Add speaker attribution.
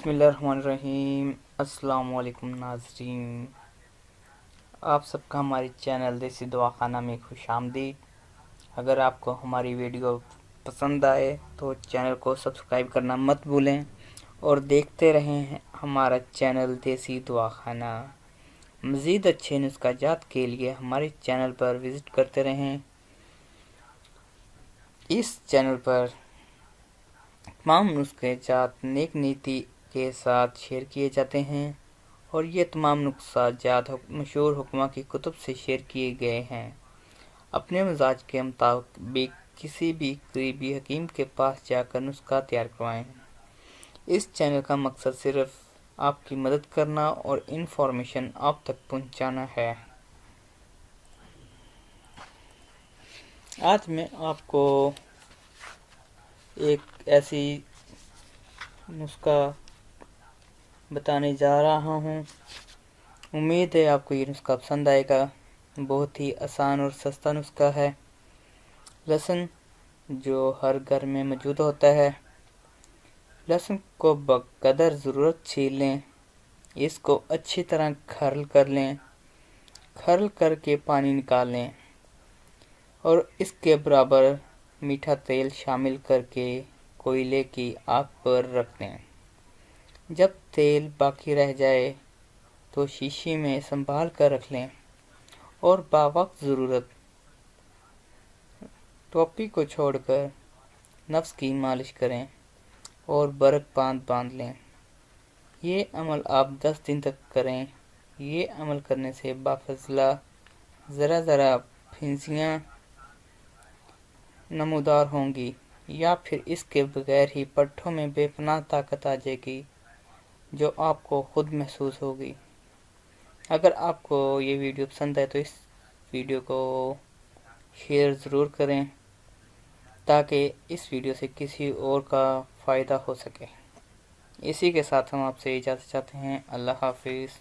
Speaker 1: बिस्मिल्लाहिर्रहमानिर्रहीम। अस्सलाम वालेकुम नाज़रीन, आप सबका हमारे चैनल देसी दवाखाना में खुश आमदीद। अगर आपको हमारी वीडियो पसंद आए तो चैनल को सब्सक्राइब करना मत भूलें और देखते रहें हमारा चैनल देसी दवाखाना। मज़ीद अच्छे नुस्ख़ाजात के लिए हमारे चैनल पर विज़िट करते रहें। इस चैनल पर तमाम नुस्ख़ाजात नेक नीति के साथ शेयर किए जाते हैं और ये तमाम नुस्ख़ाजात मशहूर हुक्मा की कुतुब से शेयर किए गए हैं। अपने मिजाज के मुताबिक किसी भी करीबी हकीम के पास जाकर नुस्खा तैयार करवाएं। इस चैनल का मकसद सिर्फ आपकी मदद करना और इन्फॉर्मेशन आप तक पहुंचाना है। आज मैं आपको एक ऐसी नुस्खा बताने जा रहा हूँ। उम्मीद है आपको ये नुस्खा पसंद आएगा। बहुत ही आसान और सस्ता नुस्खा है। लहसुन जो हर घर में मौजूद होता है, लहसुन को बक़दर ज़रूरत छील लें। इसको अच्छी तरह खरल कर लें। खरल करके पानी निकाल लें और इसके बराबर मीठा तेल शामिल करके कोयले की आग पर रख दें। जब तेल बाकी रह जाए तो शीशी में संभाल कर रख लें और बावक्त ज़रूरत टोपी को छोड़कर नफ्स की मालिश करें और बर्क बांध लें। ये अमल आप 10 दिन तक करें। ये अमल करने से बाफज़ला ज़रा फिंसियाँ नमूदार होंगी या फिर इसके बगैर ही पट्ठों में बेपनाह ताकत आ जाएगी जो आपको खुद महसूस होगी। अगर आपको ये वीडियो पसंद है तो इस वीडियो को शेयर ज़रूर करें ताकि इस वीडियो से किसी और का फ़ायदा हो सके। इसी के साथ हम आपसे इजाज़त चाहते हैं। अल्लाह हाफिज़।